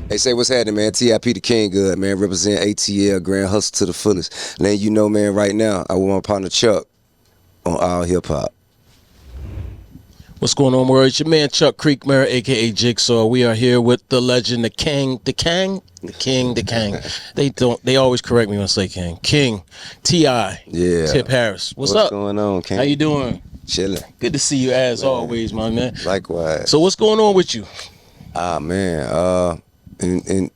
Hey, say what's happening, man. TIP the King Good, man. Represent ATL, Grand Hustle to the fullest. Letting you know, man, right now, I want my partner Chuck on AllHipHop. What's going on, world? It's your man Chuck Creekmur, aka Jigsaw. We are here with the legend, the King, the King. They always correct me when I say King. King, T.I. Yeah. Tip Harris. What's What's up? going on, King? How you doing? Chilling. Good to see you as always, my man. Likewise. So what's going on with you? Man, in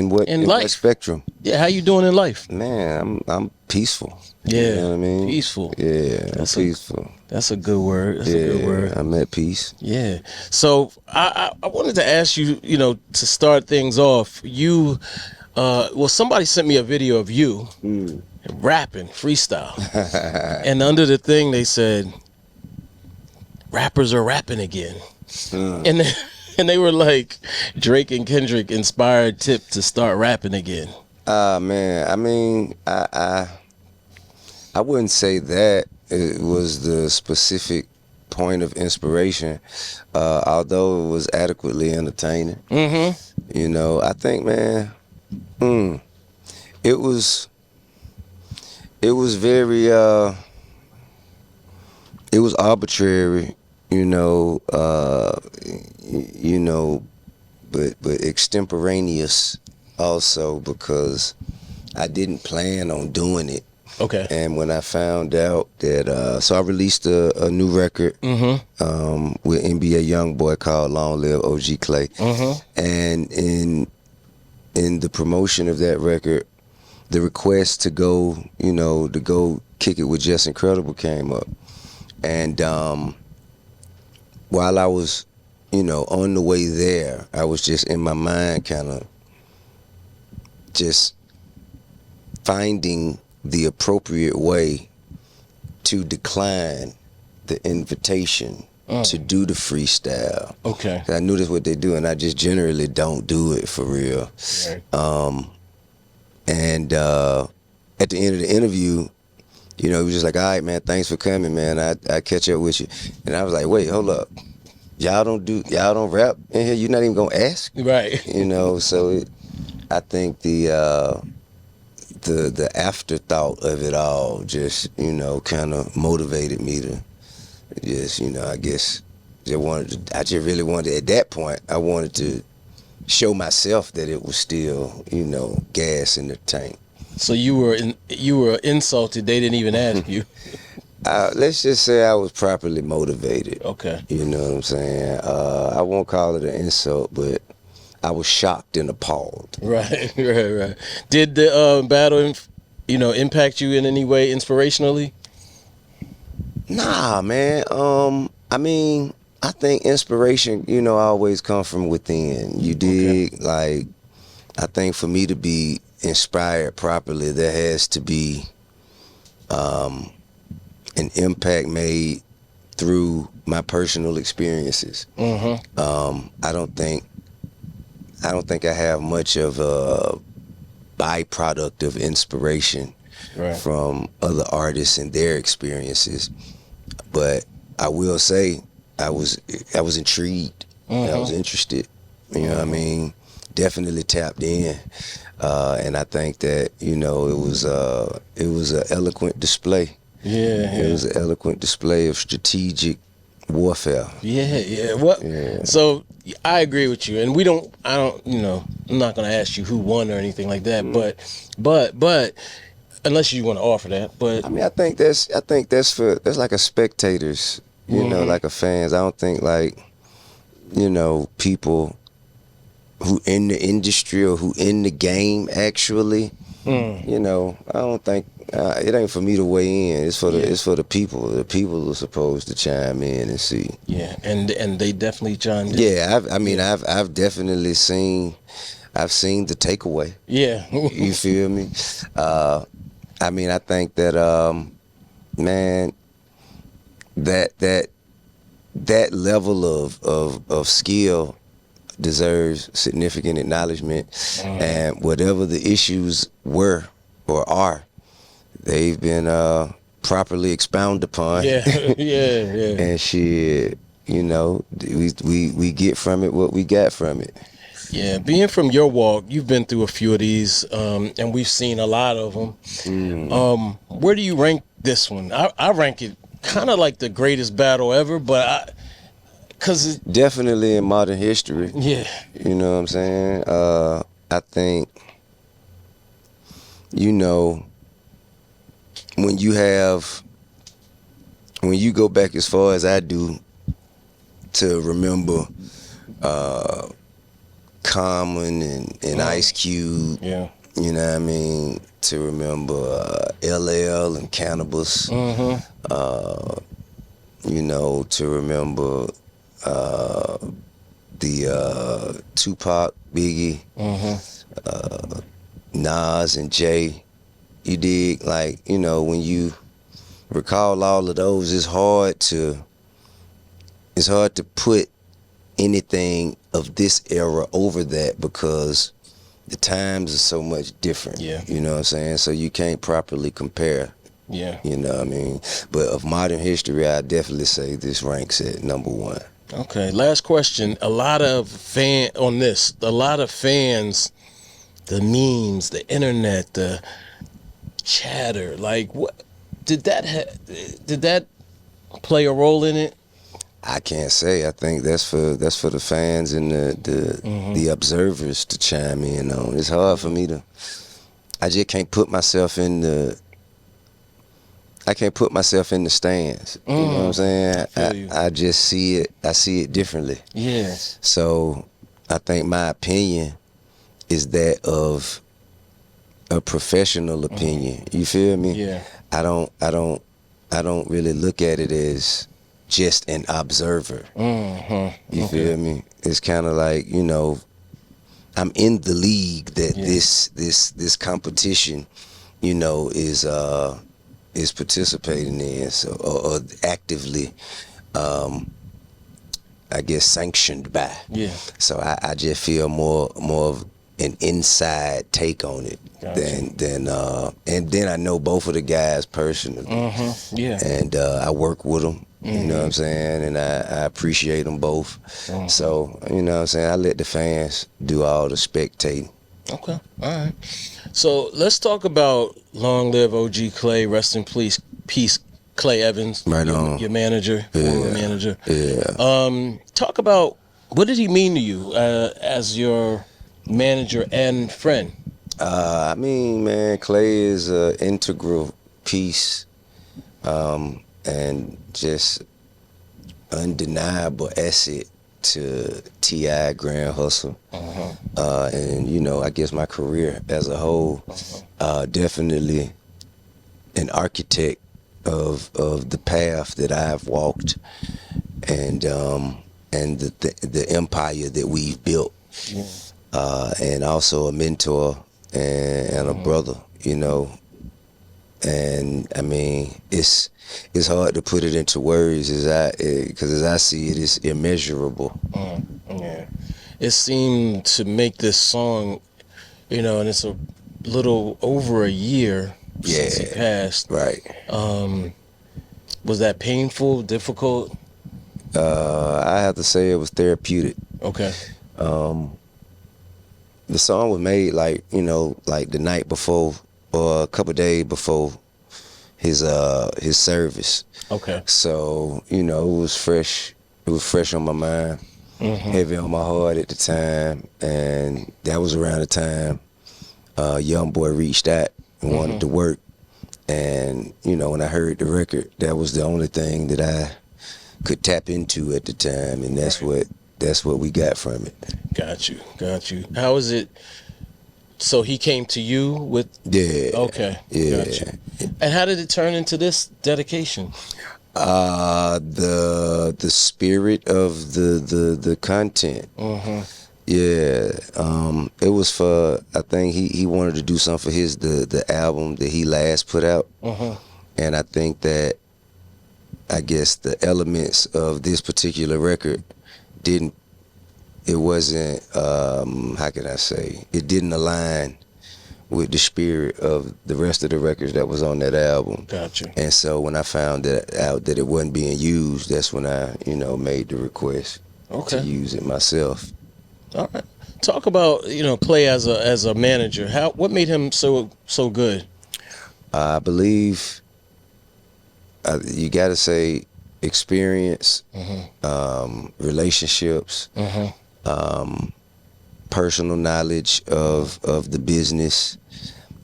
what spectrum? Yeah, how you doing in life? Man, I'm peaceful. Yeah, you know what I mean? Peaceful. Yeah, that's peaceful. That's a good word. That's a good word. I'm at peace. Yeah. So I wanted to ask you, to start things off, somebody sent me a video of you rapping, freestyle. And under the thing they said, rappers are rapping again. And they were like, Drake and Kendrick inspired Tip to start rapping again. Man, I mean, I wouldn't say that it was the specific point of inspiration, although it was adequately entertaining. Mm-hmm. I think, man, it was very, it was arbitrary, but extemporaneous also, because I didn't plan on doing it. Okay. And when I found out that, so I released a new record with NBA YoungBoy called Long Live LLOGCLAY. And in the promotion of that record, the request to go, to go kick it with Just Incredible came up. And while I was, on the way there, I was just in my mind kind of just finding the appropriate way to decline the invitation to do the freestyle. Okay. I knew that's what they do, and I just generally don't do it for real. Right. And at the end of the interview, he was just like, all right, man, thanks for coming, man. I catch up with you. And I was like, wait, hold up. Y'all don't rap in here? You're not even gonna ask? Right. So I think the afterthought of it all just, kind of motivated me to just, I guess I just really wanted, at that point, I wanted to show myself that it was still, gas in the tank. So you were insulted. They didn't even ask you. Let's just say I was properly motivated. Okay. You know what I'm saying? I won't call it an insult, but I was shocked and appalled. Right. Did the battle, impact you in any way inspirationally? Nah, man. I mean, I think inspiration, always come from within. You dig? Okay. Like, I think for me to be inspired properly, there has to be an impact made through my personal experiences. I don't think I have much of a byproduct of inspiration from other artists and their experiences, but I will say I was intrigued. I was interested. You know what I mean? Definitely tapped in, and I think that it was an eloquent display. It was an eloquent display of strategic warfare. So I agree with you, and I'm not gonna ask you who won or anything like that, but unless you want to offer that. But I mean, I think that's like a spectators, like a fans. I don't think like, people who in the industry or who in the game actually. I don't think it ain't for me to weigh in. It's for the people. The people are supposed to chime in and see. Yeah, and they definitely chimed in. Yeah, I've definitely seen. I've seen the takeaway. Yeah, you feel me? I mean, I think that man, that level of skill deserves significant acknowledgement, and whatever the issues were or are, they've been properly expounded upon. Yeah. And shit, we get from it what we got from it. Yeah, being from your walk, you've been through a few of these, and we've seen a lot of them. Where do you rank this one? I rank it kind of like the greatest battle ever, but because Definitely in modern history. yeah, You know what I'm saying? I think, you know, when you go back as far as I do to remember Common and Ice Cube, yeah, you know what I mean? To remember LL and Cannabis, you know, to remember the Tupac, Biggie, Nas and Jay. You dig? Like, you know, when you recall all of those, it's hard to put anything of this era over that because the times are so much different. Yeah. You know what I'm saying? So you can't properly compare. yeah. You know what I mean? But of modern history, I definitely say this ranks at number one. Okay, last question. A lot of fans, the memes, the internet, the chatter, like what did that play a role in it? I can't say. I think that's for the fans and the observers to chime in on. It's hard for me to. I just can't put myself in the. I can't put myself in the stands. You know what I'm saying? I just see it. I see it differently. Yeah. So I think my opinion is that of a professional opinion. You feel me? Yeah. I don't really look at it as just an observer. You feel me? It's kind of like, you know, I'm in the league that this competition, you know, is participating in, so or actively, I guess, sanctioned by. Yeah. So I just feel more of an inside take on it. Gotcha. than and then I know both of the guys personally. Yeah. And I work with them. You know what I'm saying? And I appreciate them both. So, you know what I'm saying? I let the fans do all the spectating. Okay. All right. So let's talk about Long Live OG Clay, rest in peace Clay Evans. Right on. Your manager, former manager. Yeah. Talk about, what did he mean to you as your manager and friend? I mean, man, Clay is an integral piece and just undeniable asset to T.I. Grand Hustle. And, you know, I guess my career as a whole, definitely an architect of the path that I've walked and the empire that we've built. And also a mentor and a brother, you know. And I mean, it's hard to put it into words because as I see it, it's immeasurable. Yeah. It seemed to make this song, you know, and it's a little over a year since he passed. Right. Was that painful, difficult? I have to say it was therapeutic. Okay. The song was made like, you know, like the night before or a couple days before his service. Okay. So, you know, it was fresh on my mind, heavy on my heart at the time, and that was around the time YoungBoy reached out and wanted to work. And, you know, when I heard the record, that was the only thing that I could tap into at the time, and that's what we got from it. Got you. How is it? So he came to you with. Yeah. Okay. Yeah. Gotcha. And how did it turn into this dedication? The spirit of the content. Yeah. It was for, I think he wanted to do something for the album that he last put out. And I think that, I guess the elements of this particular record wasn't, how can I say, it didn't align with the spirit of the rest of the records that was on that album. Gotcha. And so when I found out that it wasn't being used, that's when I, you know, made the request to use it myself. All right. Talk about, Clay as a manager. What made him so good? I believe you got to say experience, relationships, personal knowledge of the business.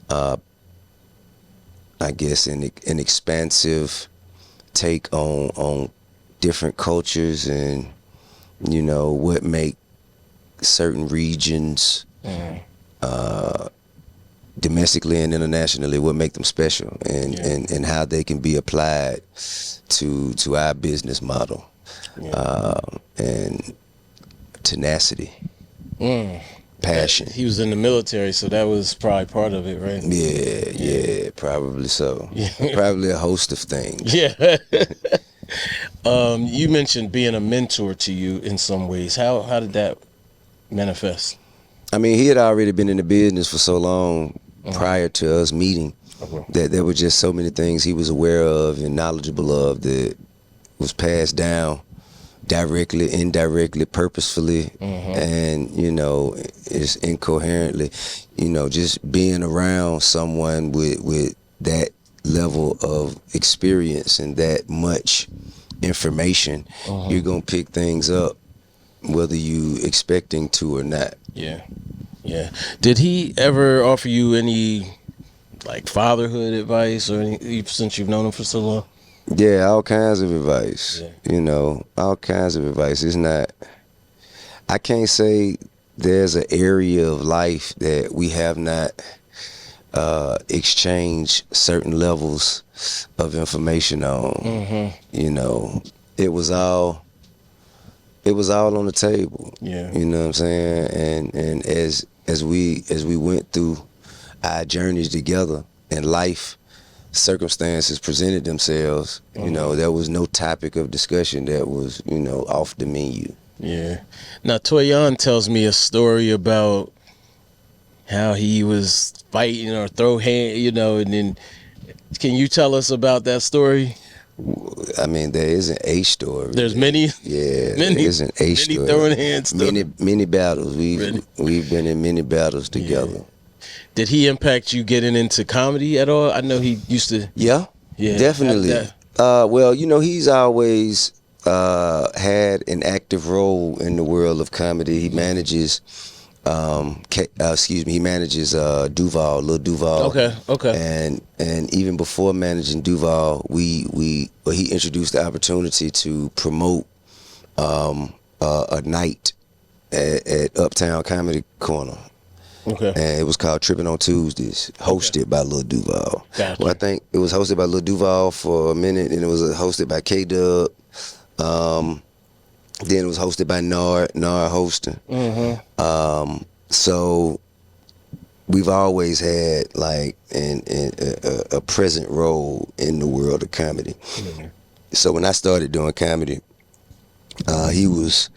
I guess an expansive take on different cultures and what make certain regions domestically and internationally, what make them special, and how they can be applied to our business model, and tenacity, passion. He was in the military, so that was probably part of it, right? Yeah, probably so. Probably a host of things. Yeah. You mentioned being a mentor to you in some ways. How did that manifest? I mean, he had already been in the business for so long prior to us meeting that there were just so many things he was aware of and knowledgeable of that was passed down directly, indirectly, purposefully, and it's incoherently. Just being around someone with that level of experience and that much information, you're gonna pick things up whether you expecting to or not. Yeah. Did he ever offer you any fatherhood advice or any, since you've known him for so long? Yeah, all kinds of advice. All kinds of advice. It's not, I can't say there's an area of life that we have not exchanged certain levels of information on. It was all on the table. Yeah. You know what I'm saying? And as we went through our journeys together in life, circumstances presented themselves, there was no topic of discussion that was, off the menu. Yeah. Now, Toyon tells me a story about how he was fighting or throw hand, and then can you tell us about that story? I mean, there isn't a story. There's many. Yeah, there isn't a story. Many throwing hands. Many battles. We've been in many battles together. Yeah. Did he impact you getting into comedy at all? I know he used to. Yeah, definitely. Well, he's always had an active role in the world of comedy. He manages, he manages Duval, Lil Duval. Okay. And even before managing Duval, he introduced the opportunity to promote a night at Uptown Comedy Corner. Okay. And it was called Tripping on Tuesdays, hosted by Lil Duval. Gotcha. Well, I think it was hosted by Lil Duval for a minute, and it was hosted by K-Dub. Then it was hosted by Nard hosting. So we've always had a present role in the world of comedy. So when I started doing comedy, he was,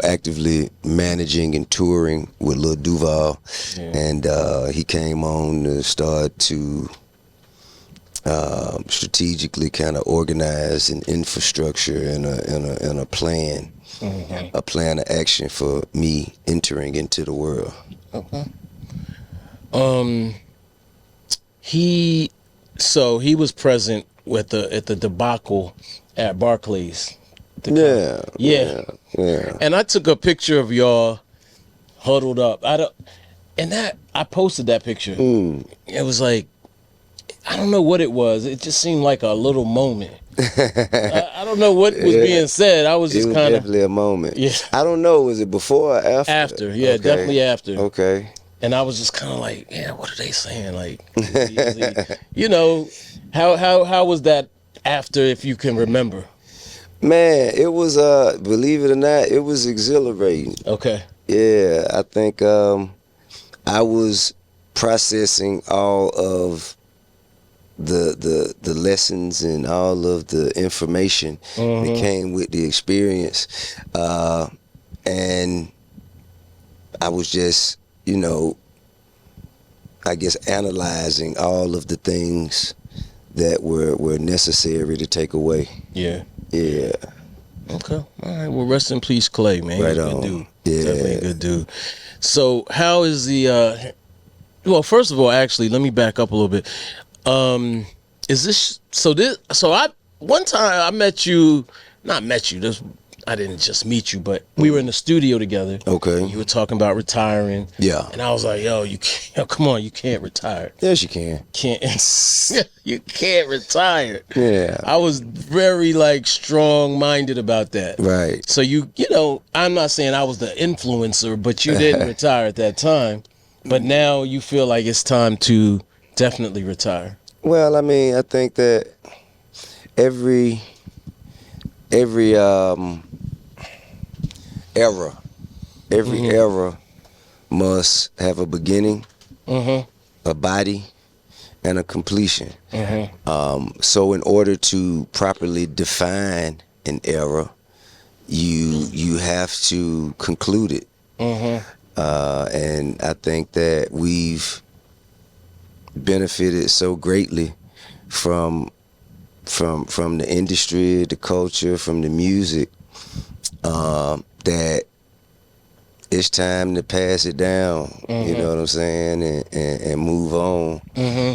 actively managing and touring with Lil Duval, and he came on to start to strategically kind of organize an infrastructure and a plan, a plan of action for me entering into the world. Okay. He was present at the debacle at Barclays. Yeah. And I took a picture of y'all huddled up. I posted that picture. It was like, I don't know what it was. It just seemed like a little moment. I don't know what was being said. I was just kind of definitely a moment. Yeah. I don't know. Was it before or after? After, yeah, definitely after. Okay. And I was just kind of like, what are they saying? How was that after, if you can remember? Man, it was, believe it or not, it was exhilarating. Okay. Yeah, I think I was processing all of the lessons and all of the information that came with the experience. And I was just, I guess analyzing all of the things that were necessary to take away. Yeah. Yeah. Okay. All right. Well, rest in peace, Clay, man. Right He's a good on. dude. Yeah. Definitely a good dude. So how is the well, first of all, actually, let me back up a little bit. Is this so I one time I met you, not met you, this I didn't just meet you, but we were in the studio together. Okay. You were talking about retiring. Yeah. And I was like, yo, you can't, yo, come on, you can't retire. Yes, you can. Can't you can't retire. Yeah. I was very like strong minded about that. Right. So you know, I'm not saying I was the influencer, but you didn't retire at that time. But now you feel like it's time to definitely retire. Well, I mean, I think that every era, era must have a beginning, a body, and a completion. So in order to properly define an era, you have to conclude it. And I think that we've benefited so greatly from the industry, the culture, from the music, that it's time to pass it down. You know what I'm saying, and move on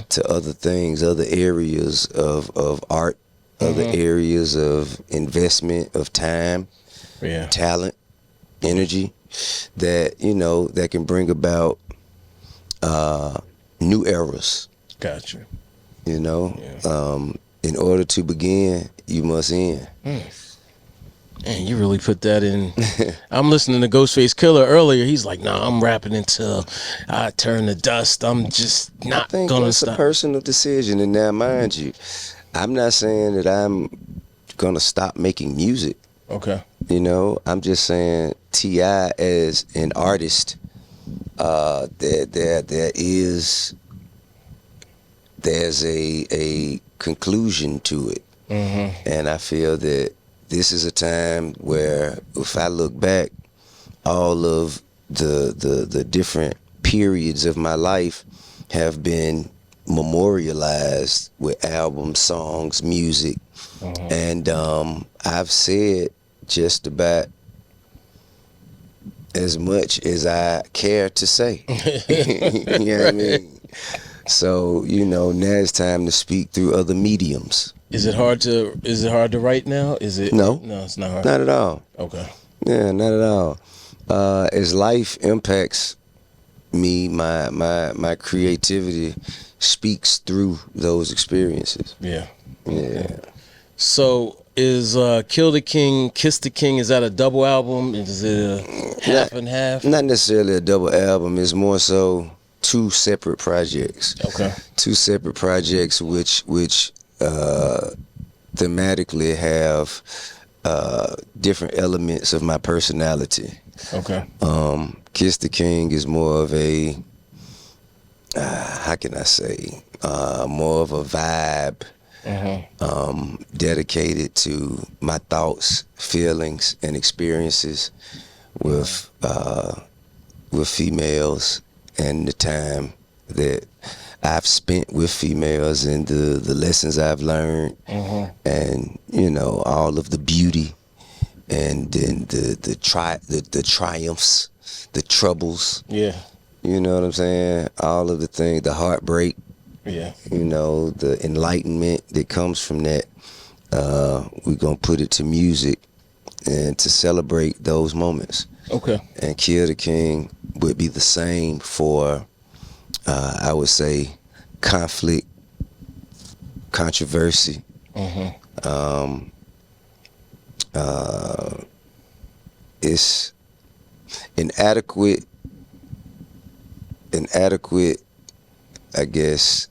to other things, other areas of art, other areas of investment of time, talent, energy, that that can bring about new eras. Gotcha. In order to begin, you must end. Man, you really put that in. I'm listening to Ghostface Killer earlier. He's like, nah, I'm rapping until I turn to dust. I'm just not I think gonna that's stop. a personal decision. And now, mind you, I'm not saying that I'm gonna stop making music. Okay. I'm just saying T.I. as an artist, there's a conclusion to it. And I feel that this is a time where, if I look back, all of the different periods of my life have been memorialized with albums, songs, music. And I've said just about as much as I care to say. You know what I mean? So, now it's time to speak through other mediums. Is it hard to write now? Is it? No, it's not hard. Not at all. Okay. Yeah, not at all. As life impacts me, my creativity speaks through those experiences. Yeah. Yeah. So is Kill the King, Kiss the King, is that a double album? Is it a half and half? Not necessarily a double album. It's more so two separate projects. Okay. Two separate projects which thematically have different elements of my personality. Okay. Kiss the King is more of a how can I say, more of a vibe, dedicated to my thoughts, feelings, and experiences with females, and the time that I've spent with females, and the lessons I've learned, and all of the beauty, and then the triumphs, the troubles. Yeah. You know what I'm saying? All of the things, the heartbreak. Yeah. The enlightenment that comes from that. We're gonna put it to music and to celebrate those moments. Okay. And Kill the King would be the same for, I would say, conflict, controversy, it's inadequate, I guess,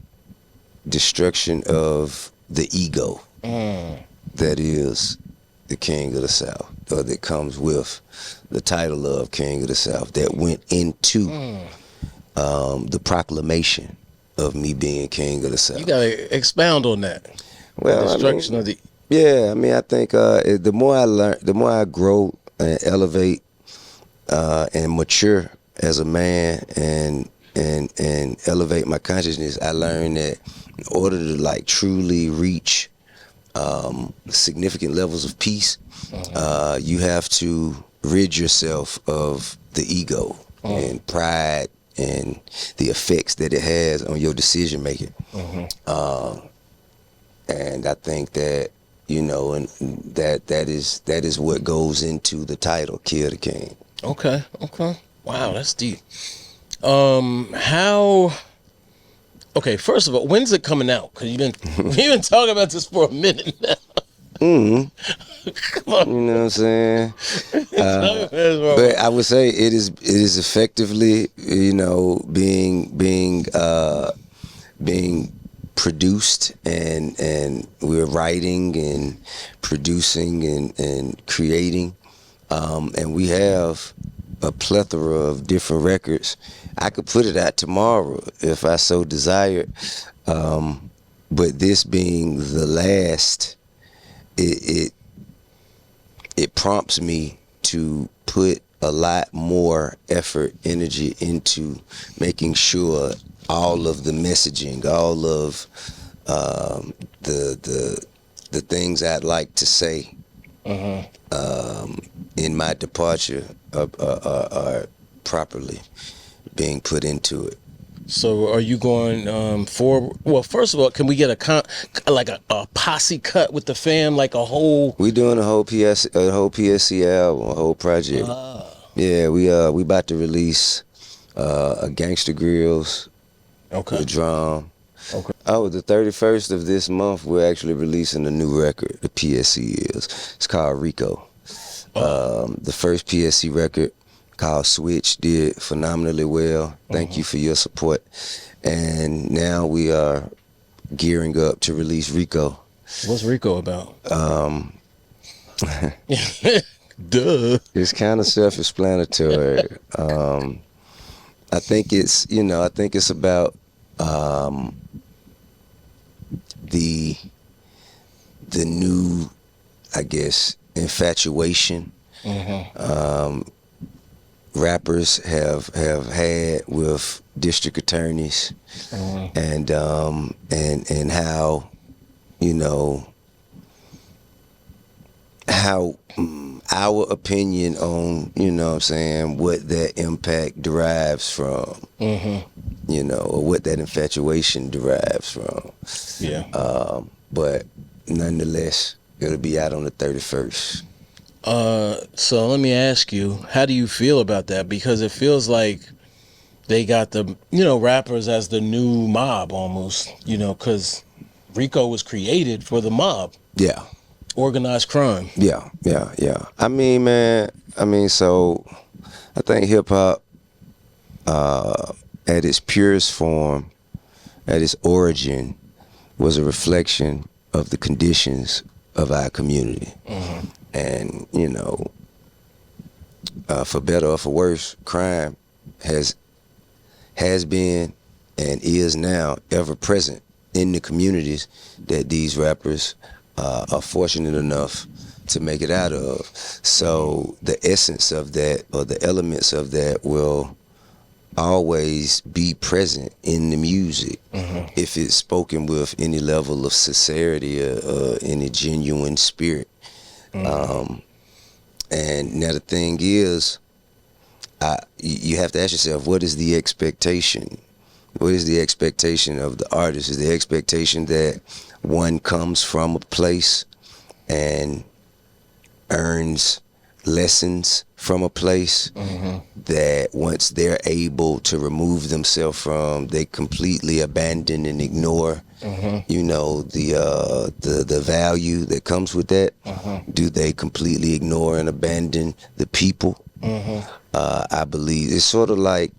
destruction of the ego that is the King of the South, or that comes with the title of King of the South, that went into the proclamation of me being King of the South. You gotta expound on that. Well, the destruction of the. Yeah, I mean, I think the more I learn, the more I grow and elevate and mature as a man, and elevate my consciousness, I learned that in order to truly reach significant levels of peace, you have to rid yourself of the ego and pride and the effects that it has on your decision making. And I think that, you know, and that is what goes into the title, Kill the King. Okay. Wow, that's deep. How? Okay, first of all, when's it coming out? Because we've been talking about this for a minute now. Come on. You know what I'm saying? But I would say it is effectively, you know, being produced, and we're writing and producing and creating, and we have a plethora of different records. I could put it out tomorrow if I so desired, but this being the last, it prompts me to put a lot more effort, energy into making sure all of the messaging, all of the things I'd like to say in my departure are properly being put into it. So are you going forward? Well, first of all, can we get a posse cut with the fam, like a whole? We doing a whole PSC album, a whole project. Yeah, we about to release a Gangsta Grills, Okay. the drum. Okay. Oh, the 31st of this month, we're actually releasing a new record. The PSC is. It's called Rico. The first PSC record, called Switch, did phenomenally well. Thank you for your support. And now we are gearing up to release Rico. What's Rico about? Duh. It's kind of self-explanatory. I think it's about the new, I guess, infatuation rappers have had with district attorneys, and how, you know, how our opinion on, you know what I'm saying, what that impact derives from, you know, or what that infatuation derives from. Yeah. But nonetheless, it'll be out on the 31st. So let me ask you, how do you feel about that? Because it feels like they got the, you know, rappers as the new mob almost, you know, because Rico was created for the mob. Yeah. Organized crime. Yeah. I mean, man, so I think hip hop, at its purest form, at its origin, was a reflection of the conditions of our community. And, you know, for better or for worse, crime has been and is now ever present in the communities that these rappers are fortunate enough to make it out of. So the essence of that, or the elements of that, will always be present in the music if it's spoken with any level of sincerity or any genuine spirit. And now the thing is, you have to ask yourself, what is the expectation? What is the expectation of the artist? Is the expectation that one comes from a place and earns lessons from a place that once they're able to remove themselves from, they completely abandon and ignore, you know, the value that comes with that? Do they completely ignore and abandon the people? I believe it's sort of like,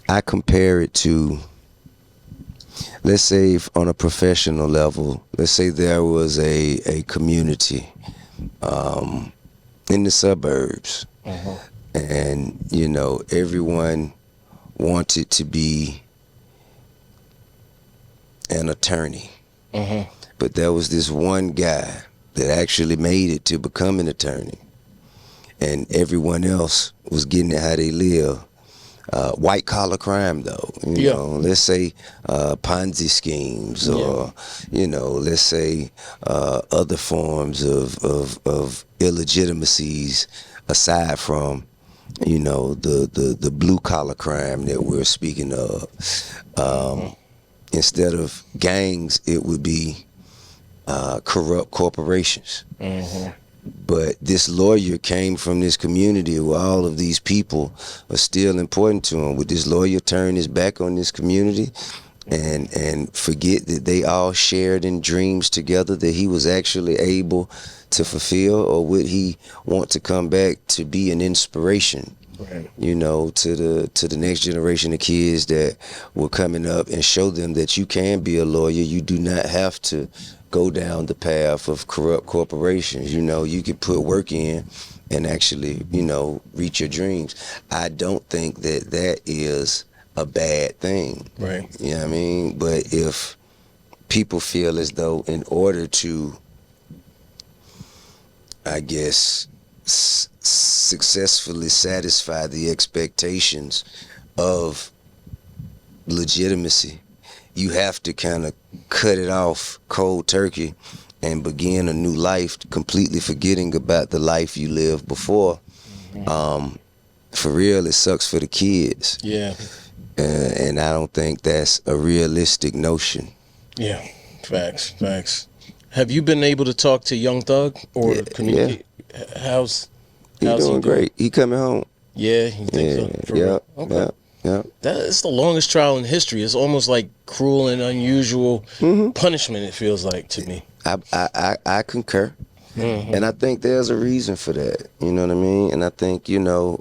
I compare it to, let's say on a professional level, let's say there was a community in the suburbs, and, you know, everyone wanted to be an attorney, but there was this one guy that actually made it to become an attorney, and everyone else was getting it how they live, white collar crime though, you know, let's say Ponzi schemes, or let's say other forms of illegitimacies aside from the blue collar crime that we're speaking of. Instead of gangs, it would be corrupt corporations. But this lawyer came from this community where all of these people are still important to him. Would this lawyer turn his back on this community and forget that they all shared in dreams together that he was actually able to fulfill? Or would he want to come back to be an inspiration, to the next generation of kids that were coming up, and show them that you can be a lawyer? You do not have to go down the path of corrupt corporations. You could put work in and actually, reach your dreams. I don't think that is a bad thing. Right. You know what I mean? But if people feel as though in order to, I guess, successfully satisfy the expectations of legitimacy, you have to kind of cut it off cold turkey and begin a new life, completely forgetting about the life you lived before. For real, it sucks for the kids. Yeah. And I don't think that's a realistic notion. Yeah, facts. Have you been able to talk to Young Thug or communicate? Yeah. How's doing great. He coming home. Yeah, you think so? For real? Okay. Yeah. It's the longest trial in history. It's almost like cruel and unusual punishment, it feels like to me. I concur. And I think there's a reason for that. You know what I mean? And I think, the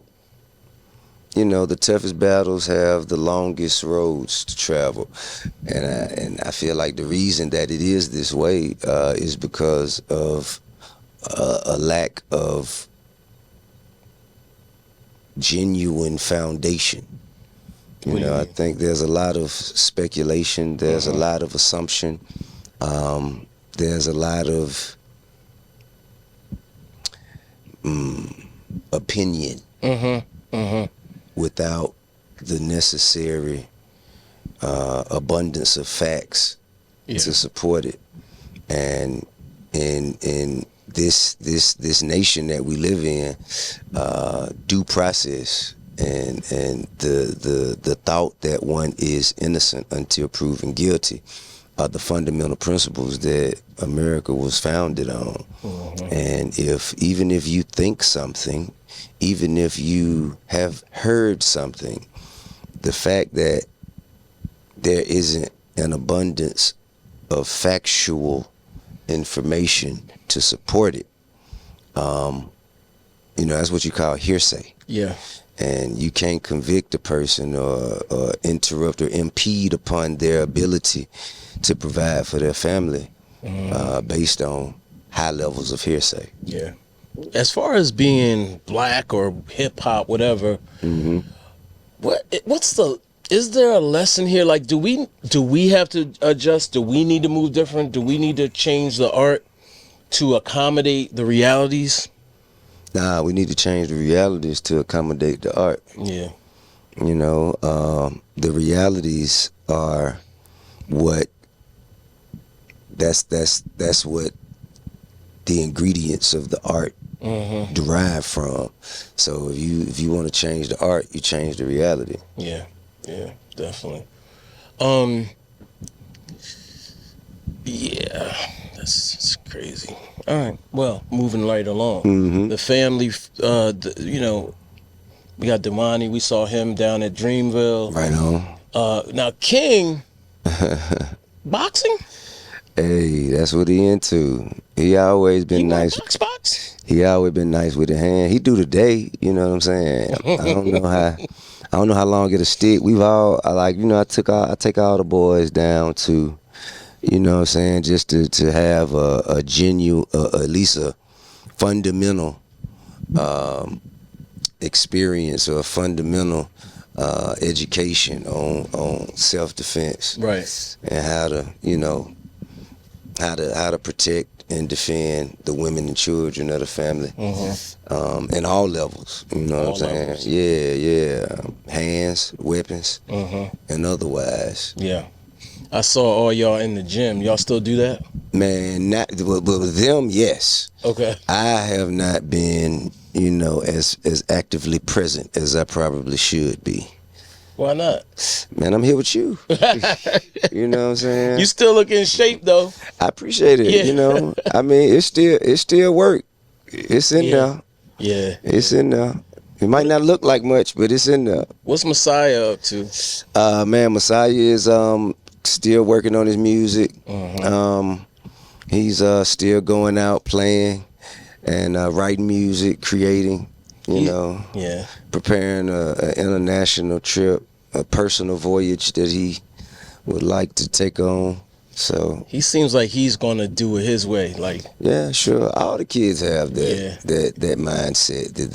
toughest battles have the longest roads to travel. And I feel like the reason that it is this way is because of a lack of genuine foundation. I think there's a lot of speculation. There's a lot of assumption. There's a lot of opinion without the necessary abundance of facts to support it. And in this nation that we live in, due process and the thought that one is innocent until proven guilty are the fundamental principles that America was founded on. And even if you think something, even if you have heard something, the fact that there isn't an abundance of factual information to support it, that's what you call hearsay. Yeah. And you can't convict a person or interrupt or impede upon their ability to provide for their family based on high levels of hearsay. Yeah. As far as being black or hip hop, whatever, is there a lesson here? Like, do we have to adjust? Do we need to move different? Do we need to change the art to accommodate the realities? Nah, we need to change the realities to accommodate the art. Yeah. The realities are what that's what the ingredients of the art derive from. So if you want to change the art, you change the reality. Yeah, definitely. Yeah, that's crazy. All right, well, moving right along. The family, we got Damani. We saw him down at Dreamville. Right on. Now King, boxing. Hey, that's what he into. He always been nice. Box? He always been nice with the hand. He do the day, you know what I'm saying? I don't know how long it'll stick. I take all the boys down to, you know what I'm saying, just to have a genuine, at least a fundamental experience or a fundamental education on self-defense. Right. And how to protect and defend the women and children of the family, in all levels. You know what I'm saying? Levels. Yeah. Hands, weapons, and otherwise. Yeah. I saw all y'all in the gym. Y'all still do that? Man, not but with them, yes. Okay. I have not been, as actively present as I probably should be. Why not? Man, I'm here with you. You know what I'm saying? You still look in shape though. I appreciate it. Yeah. I mean, it's still work. It's in there. Yeah. It's in there. It might not look like much, but it's in there. What's Messiah up to? Man, Messiah is still working on his music. He's still going out playing and writing music, creating. Yeah. Preparing an international trip, a personal voyage that he would like to take on. So He seems like he's gonna do it his way. Like, yeah, sure. All the kids have that Yeah. that mindset that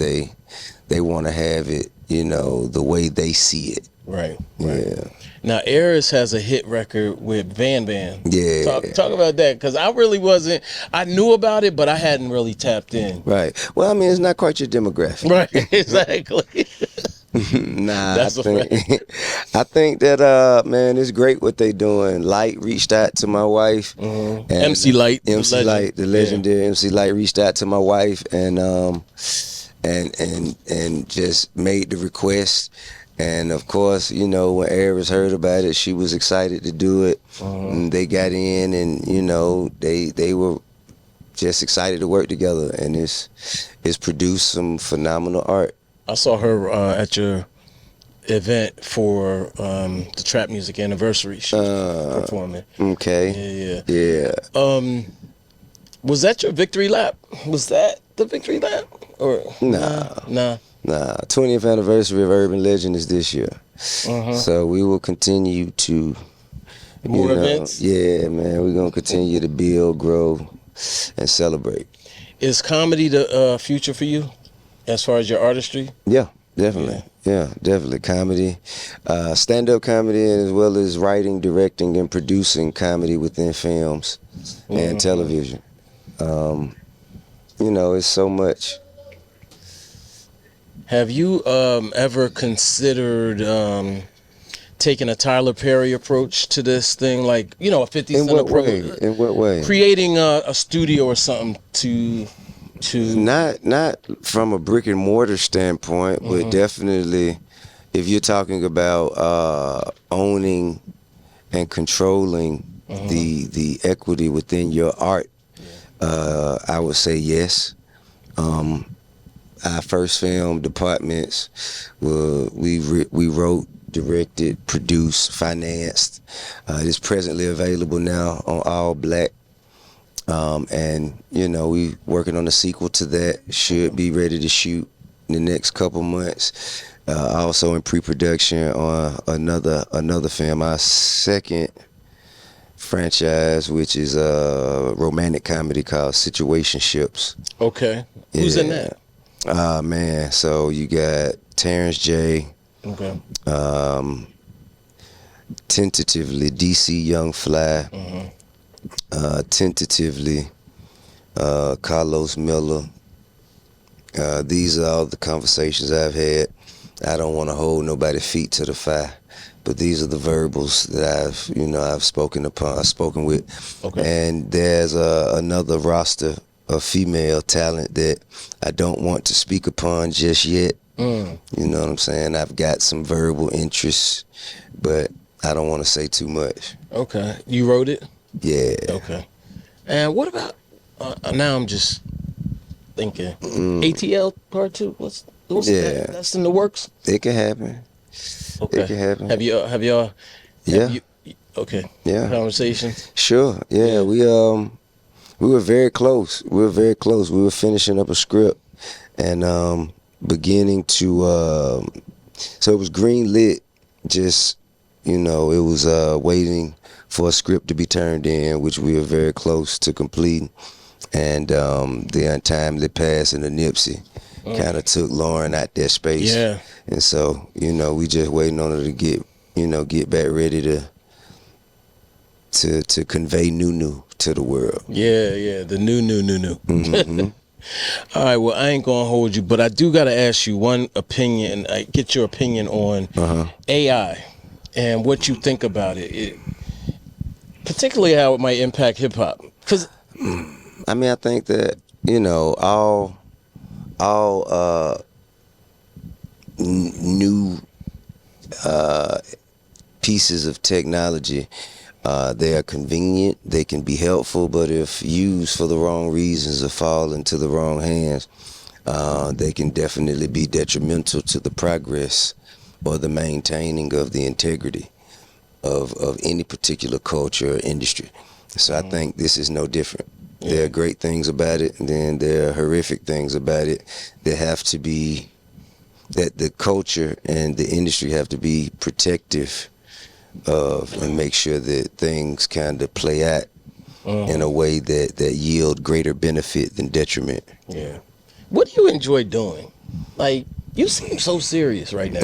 they want to have it, the way they see it. right. Yeah. Now, Eris has a hit record with Van Van. Yeah. Talk about that, because I really wasn't. I knew about it, but I hadn't really tapped in. Right. Well, I mean, it's not quite your demographic. Right. Exactly. Nah, That's a I think that man, it's great what they doing. Light reached out to my wife. And MC Light, the MC legend. Light, the legendary MC Light reached out to my wife and just made the request. And of course, when Eris heard about it, she was excited to do it. And they got in, and they were just excited to work together, and it's produced some phenomenal art. I saw her at your event for the Trap Music Anniversary. She was performing. Okay. Yeah. Was that your victory lap? Was that the victory lap? Or Nah. 20th anniversary of Urban Legend is this year. So we will continue to More events? Yeah, man. We're gonna continue to build, grow, and celebrate. Is comedy the future for you, as far as your artistry? Yeah, definitely. Yeah, definitely. Comedy, stand-up comedy, as well as writing, directing, and producing comedy within films and television. It's so much. Have you ever considered taking a Tyler Perry approach to this thing, like a 50 Cent approach? In what way? Creating a studio or something to Not from a brick and mortar standpoint, but definitely if you're talking about owning and controlling the equity within your art, I would say yes. Our first film, Departments, we wrote, directed, produced, financed. It is presently available now on All Black. And we working on a sequel to that. Should be ready to shoot in the next couple months. Also in pre-production on another film, our second franchise, which is a romantic comedy called Situationships. Okay. Who's in that? Man, so you got Terrence J. Okay. Tentatively DC Young Fly. Tentatively Carlos Miller. These are all the conversations I've had. I don't want to hold nobody's feet to the fire, but these are the verbals that I've spoken with. Okay. And there's another roster of female talent that I don't want to speak upon just yet. You know what I'm saying? I've got some verbal interests, but I don't want to say too much. Okay. You wrote it? Yeah. Okay. And what about now I'm just thinking ATL part 2? What's Yeah. that's in the works? It can happen. Okay. It can happen. Have y'all Yeah. okay. Yeah. Conversation? Sure. Yeah. We were very close. We were finishing up a script and beginning to so it was green lit, just it was waiting for a script to be turned in, which we were very close to completing. And the untimely passing of Nipsey kind of took Lauren out that space. Yeah. And so, we just waiting on her to get back ready to convey Nunu to the world. Yeah, the new. Mm-hmm. All right, well, I ain't gonna hold you, but I do gotta ask you one opinion. I get your opinion on AI and what you think about it, particularly how it might impact hip hop. Because I mean, I think that, you know, all new pieces of technology, they are convenient, they can be helpful, but if used for the wrong reasons or fall into the wrong hands, they can definitely be detrimental to the progress or the maintaining of the integrity of any particular culture or industry. So I think this is no different. Yeah. There are great things about it, and then there are horrific things about it that have to be, that the culture and the industry have to be protective of and make sure that things kind of play out in a way that yield greater benefit than detriment. Yeah. What do you enjoy doing? Like, you seem so serious right now.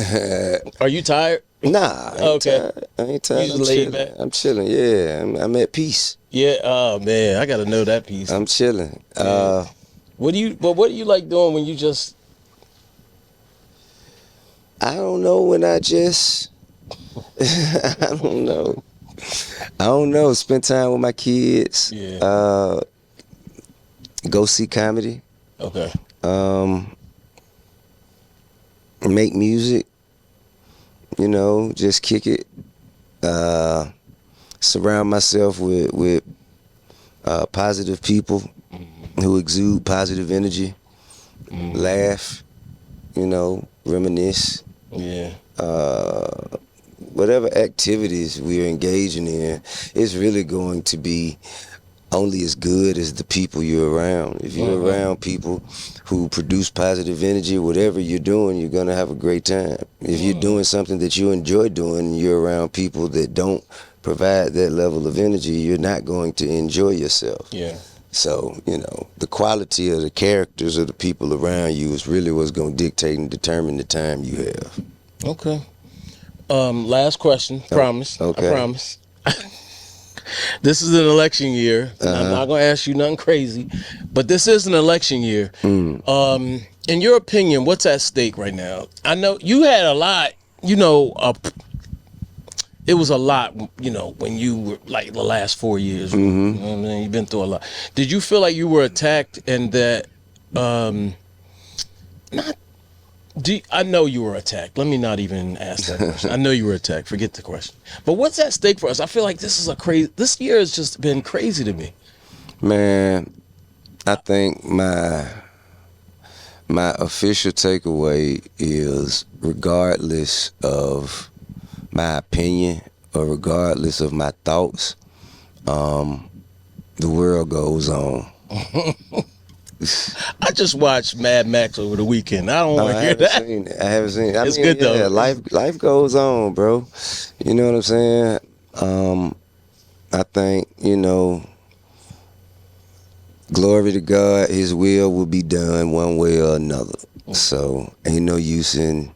Are you tired? Nah, I ain't tired. I ain't tired. You laid back? I'm chilling, yeah. I'm at peace. Yeah, oh man, I gotta know that piece. I'm chilling. Yeah. What do you like doing when you just... I don't know, when I just I don't know. Spend time with my kids. Yeah. Go see comedy. Okay. Make music. You know, just kick it. Surround myself with positive people who exude positive energy. Laugh. You know, reminisce. Yeah. Whatever activities we're engaging in, it's really going to be only as good as the people you're around. If you're around people who produce positive energy, whatever you're doing, you're going to have a great time. If you're doing something that you enjoy doing, and you're around people that don't provide that level of energy, you're not going to enjoy yourself. Yeah. So, you know, the quality of the characters of the people around you is really what's going to dictate and determine the time you have. Okay. Last question. Promise. Okay. I promise. This is an election year. I'm not going to ask you nothing crazy, but this is an election year. In your opinion, what's at stake right now? I know you had a lot, you know, it was a lot, you know, when you were like the last 4 years. You know what I mean? You've been through a lot. Did you feel like you were attacked and that, I know you were attacked. Let me not even ask that question. I know you were attacked. Forget the question. But what's at stake for us? I feel like this year has just been crazy to me. Man, I think my official takeaway is, regardless of my opinion or regardless of my thoughts, the world goes on. I just watched Mad Max over the weekend. I don't want to hear that. I haven't seen it. It's good though. Life goes on, bro. You know what I'm saying? I think, you know, glory to God, His will be done one way or another. So ain't no use in,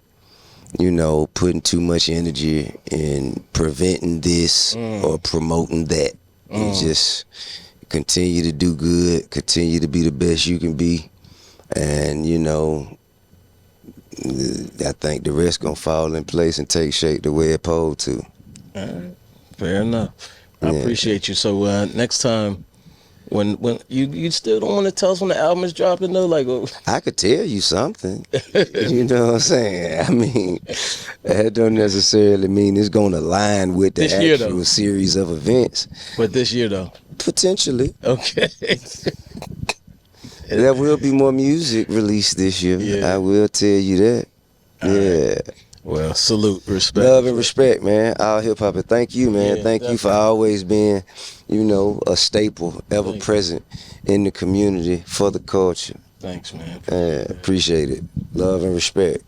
you know, putting too much energy in preventing this or promoting that. You just continue to do good, continue to be the best you can be, and, you know, I think the rest gonna fall in place and take shape the way it's supposed to. All right. Fair enough. I appreciate you. So next time, when you still don't want to tell us when the album is dropping though, like I could tell you something. You know what I'm saying? I mean, that don't necessarily mean it's gonna align with the actual series of events. But this year though, potentially. Okay. There will be more music released this year. Yeah. I will tell you that. All right. Well, salute, respect. Love and respect, man. AllHipHop. And thank you, man. Yeah, thank you for always being, you know, a staple, ever present in the community for the culture. Thanks, man. Appreciate it. Love and respect.